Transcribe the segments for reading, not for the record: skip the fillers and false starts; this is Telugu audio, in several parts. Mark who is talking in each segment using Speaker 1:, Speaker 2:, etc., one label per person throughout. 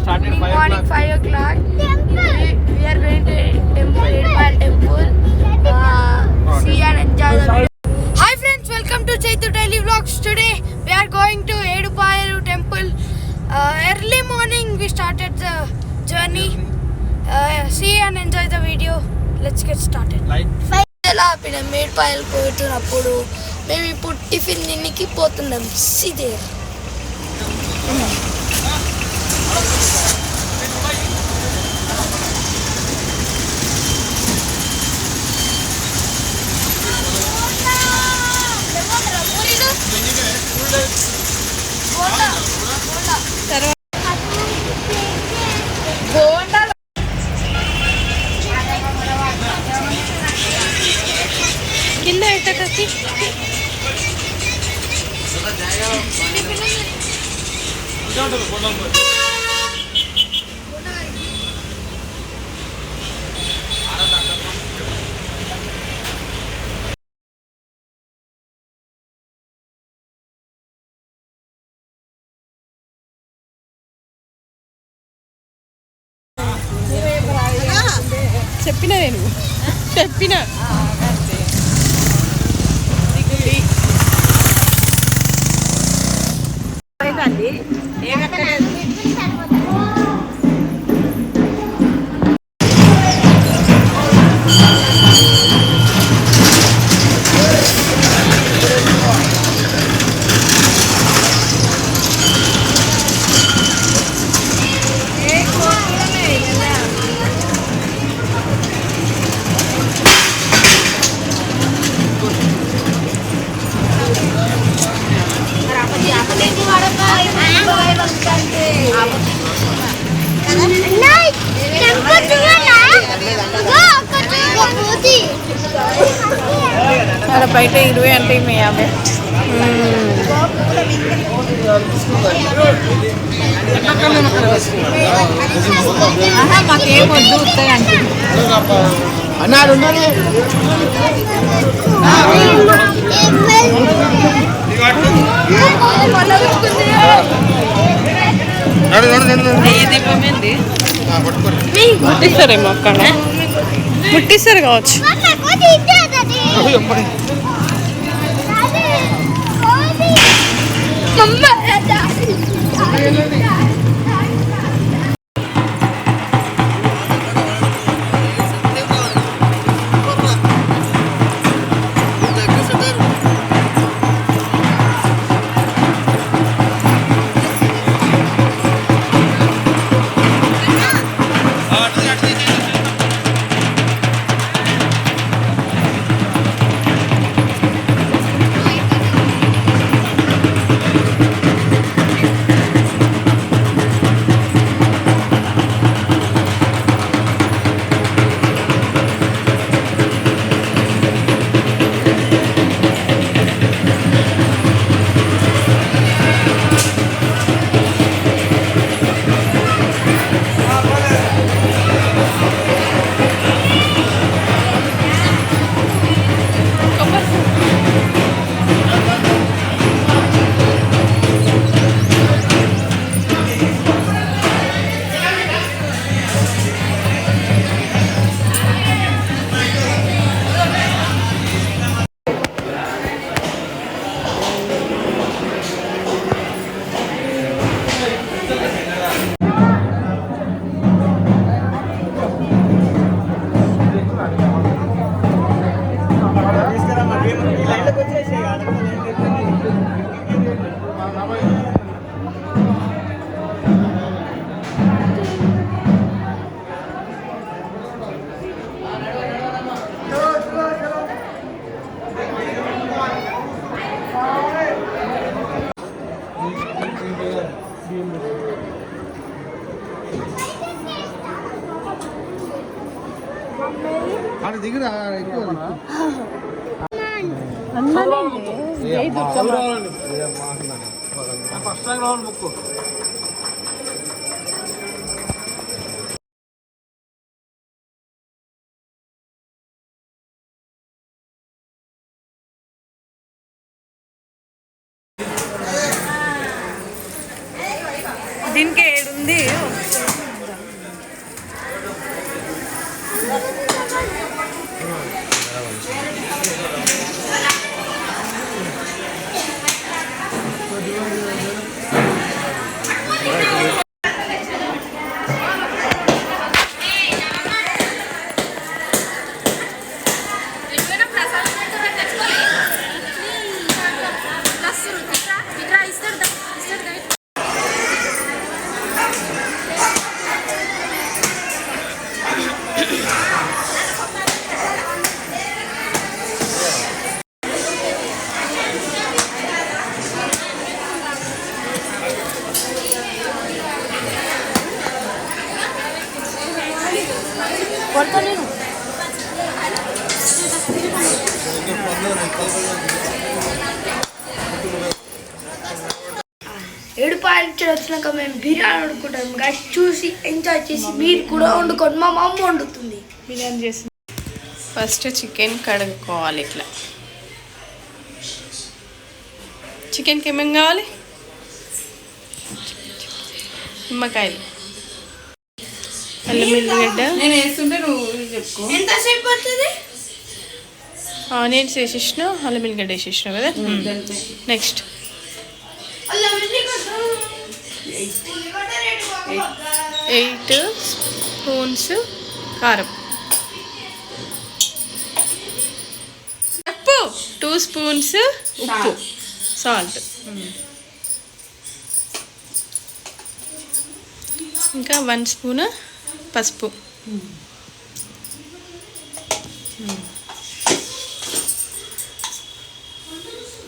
Speaker 1: morning 5 o'clock. We are going to temple, Edupayal temple. See and enjoy the video. Hi friends, welcome to Chaitu Daily Vlogs. Today we are going to Edupayal temple. Early morning we started the journey. See and enjoy the video. Let's get started. ఎలా ఆపినాం మేడ్పాయలు పోతున్నప్పుడు మేము ఇప్పుడు టిఫిన్ తినికి పోతున్నాం. సిదే కింద ఎట్టకసి చెప్పిన నేను చెప్పిన అలా బయట 20 అంటే 50. మాకేం వద్దు వస్తాయి అంటే అన్నాడు. ముట్టిస్తారేమో అక్కడ ముట్టిస్తారు కావచ్చు. దీనికి 7 ఉంది. ఏడుపాయలు వచ్చినాక మేము బిర్యానీ వండుకుంటాం. గైస్ చూసి ఎంజాయ్ చేసి మీరు కూడా వండుకోండి. మా మమ్మ వండుతుంది
Speaker 2: బిర్యానీ చేసి. ఫస్ట్ చికెన్ కడుక్కోవాలి. ఇట్లా చికెన్కి ఏమేమి కావాలి? నిమ్మకాయలు, అల్లం ఎల్లిగడ్డ.
Speaker 3: నేను వేస్తుంటే నువ్వు చెప్పుకో.
Speaker 1: ఎంతసేపు పడుతుంది?
Speaker 2: ఆనియన్స్ వేసేసిన, అల్లం ఎల్లిగడ్డ వేసేసిన కదా. నెక్స్ట్ 8 స్పూన్స్ కారం, 2 స్పూన్స్ ఉప్పు, సాల్ట్, ఇంకా 1 స్పూన్ పసుపు,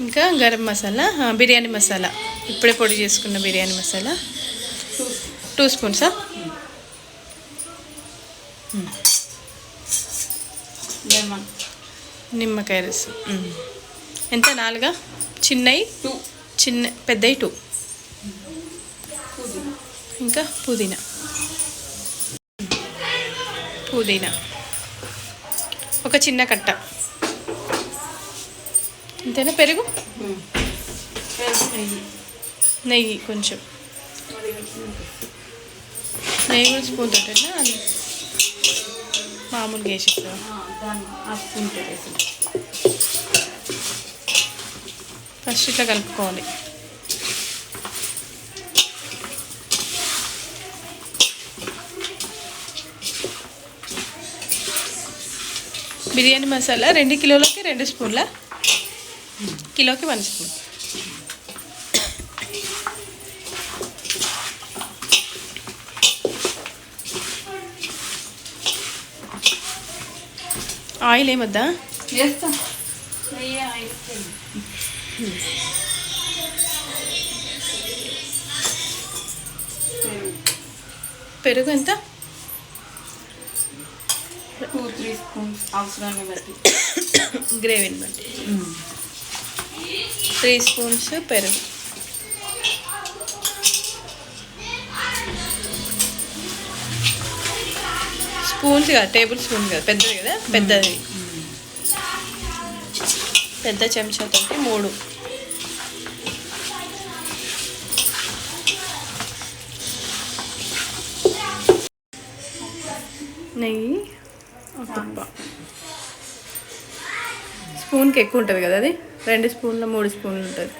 Speaker 2: ఇంకా గరం మసాలా, బిర్యానీ మసాలా, ఇప్పుడే పొడి చేసుకున్న బిర్యానీ మసాలా 2 స్పూన్సా. నిమ్మకాయ రసం ఎంత? 4 చిన్నవి, 2 పెద్దవి 2. ఇంకా పుదీనా ఒక చిన్న కట్ట. అంతేనా? పెరుగు, నెయ్యి కొంచెం, నెయ్యి కూడా స్పూన్ తోటేనా? అది మామూలుగా వేసేస్తా. ఫస్ట్ ఇట్లా కలుపుకోవాలి. బిర్యానీ మసాలా 2 కిలోలకి 2 స్పూన్ల, కిలోకి 1 స్పూన్. ఆయిల్ ఏమొద్దా?
Speaker 3: చేస్తా.
Speaker 2: పెరుగు ఎంత?
Speaker 3: 2-3 స్పూన్స్ అవసరాన్ని బట్టి,
Speaker 2: గ్రేవీని బట్టి. 3 స్పూన్స్ పెరుగు. స్పూన్స్ కదా, టేబుల్ స్పూన్ కదా, పెద్దది కదా, పెద్దది. పెద్ద చెంచాతో 3. నెయ్యి స్పూన్కి ఎక్కువ ఉంటుంది కదా, అది 2 స్పూన్లు 3 స్పూన్లు ఉంటుంది.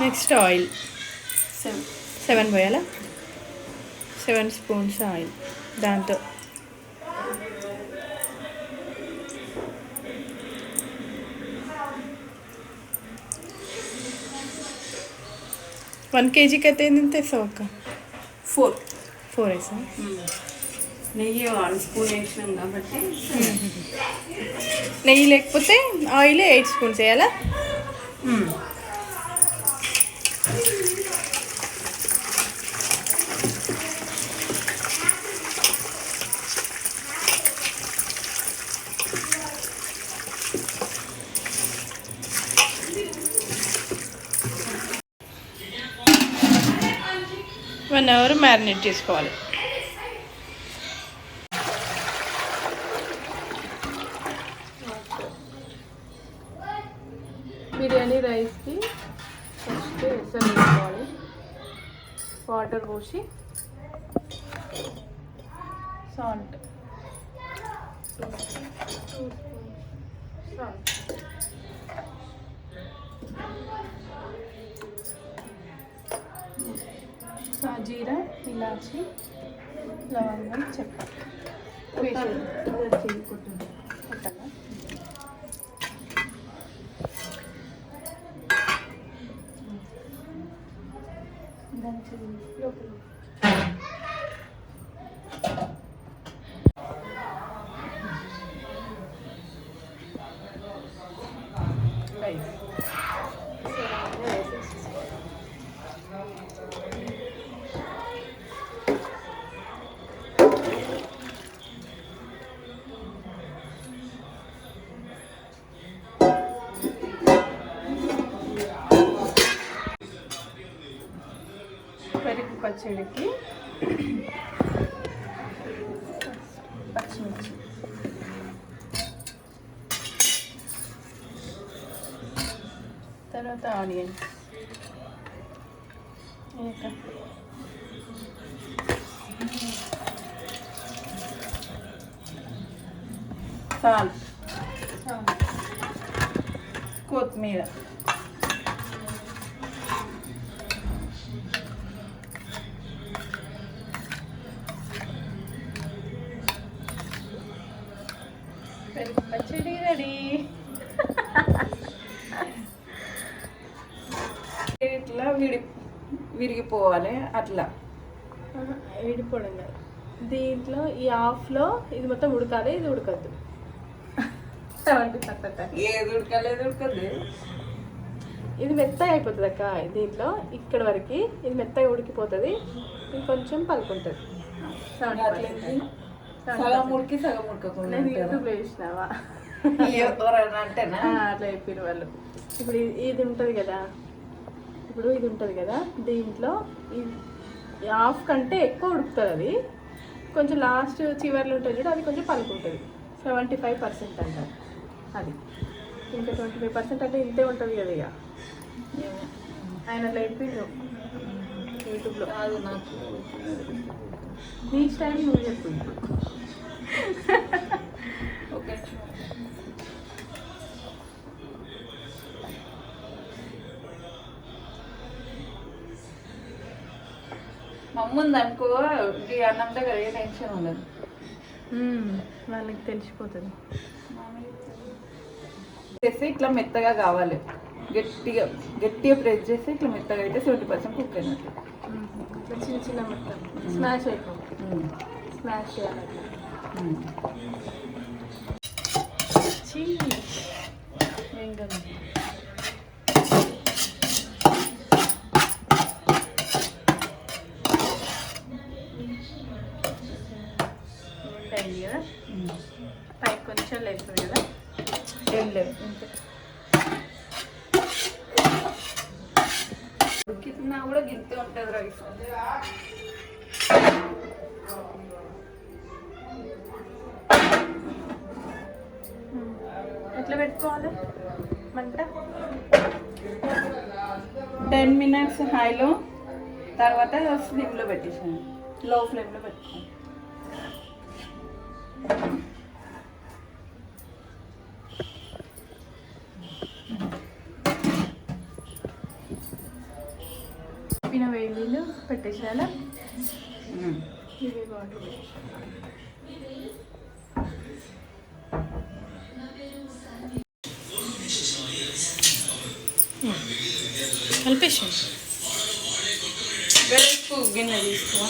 Speaker 2: Next oil 7 పోయాలా? 7 spoons oil. దాంతో వన్ కేజీకి అయితే ఎంత వేస్తావు అక్క? 4 వేసా.
Speaker 3: నెయ్యి 1 స్పూన్ వేసినాం కాబట్టి.
Speaker 2: నెయ్యి లేకపోతే ఆయిల్ 8 స్పూన్స్ వేయాలా? వన్ అవర్ మ్యారినేట్ చేసుకోవాలి. బిర్యానీ రైస్కి ఫస్ట్ ఎసరు వేసుకోవాలి. వాటర్ పోసి సాల్ట్, 2 స్పూన్స్ సాల్ట్, సాజీరా, ఇలాచి, లవంగం, చెక్క వేసి కొట్టాలా? పచ్చడికి పచ్చిమిర్చి, తర్వాత ఆనియన్, ఇంకా
Speaker 3: సాల్ట్, కొత్తిమీర,
Speaker 2: పెరుగు పచ్చడి రెడీ.
Speaker 3: ఇట్లా విరిగిపోవాలి అట్లా.
Speaker 2: విడిపోవడం కాదు, దీంట్లో ఈ హాఫ్లో ఇది మొత్తం ఉడకాలి, ఇది ఉడకద్దు. 70%.
Speaker 3: ఏది ఉడకలేదు ఉడకదు.
Speaker 2: ఇది మెత్తగా అయిపోతుంది అక్క. దీంట్లో ఇక్కడ వరకు ఇది మెత్తగా ఉడికిపోతుంది, ఇది కొంచెం పలుకుంటుంది.
Speaker 3: సగం ఉడికి సగం ఉడకకుండా
Speaker 2: నేను యూట్యూబ్లో చూసినావా
Speaker 3: అంటేనా
Speaker 2: అట్లా చెప్పారు వాళ్ళు. ఇప్పుడు ఇది ఉంటుంది కదా, దీంట్లో ఈ హాఫ్ కంటే ఎక్కువ ఉడుకుతుంది. అది కొంచెం లాస్ట్ చివర్లో ఉంటుంది చూడు, అది కొంచెం పలుకుంటుంది. 75% అంటారు అది. ఇంకా 25% అంటే ఇంతే ఉంటుంది కదా. ఇక ఆయన అట్లా చెప్పిండు యూట్యూబ్లో.
Speaker 3: అది నాకు
Speaker 2: నీ స్టైల్ నువ్వు చెప్పు.
Speaker 3: ఓకే. మా అమ్మ ఉంది అనుకో, ఈ అన్నం దగ్గర ఏ టెన్షన్ ఉండదు.
Speaker 2: వాళ్ళకి తెలిసిపోతుంది.
Speaker 3: చేసి ఇట్లా మెత్తగా కావాలి, గట్టిగా ప్రెస్ చేసి ఇట్లా మెత్తగా అయితే 70% కుక్ అయినట్లు.
Speaker 2: ఇట్లా చిన్న చిన్న మొత్తం స్మాష్ అయిపోతుంది. స్మాష్ చేయాలి. అయింది కదా, పైకి కొంచెం లేస్తుంది కదా.
Speaker 3: ఏం లేదు, ఉడికినా కూడా గింతే ఉంటుంది రైస్.
Speaker 2: ఎట్లా పెట్టుకోవాలి మంట?
Speaker 3: 10 minutes హైలో, తర్వాత స్లిమ్లో పెట్టేసాను, లో ఫ్లేమ్లో పెట్టుకోండి.
Speaker 2: వేడి నీళ్ళు పెట్టేసాను, ఇవి వాటర్ కలిపేసాను.
Speaker 3: వేరే గిన్నె తీసుకో.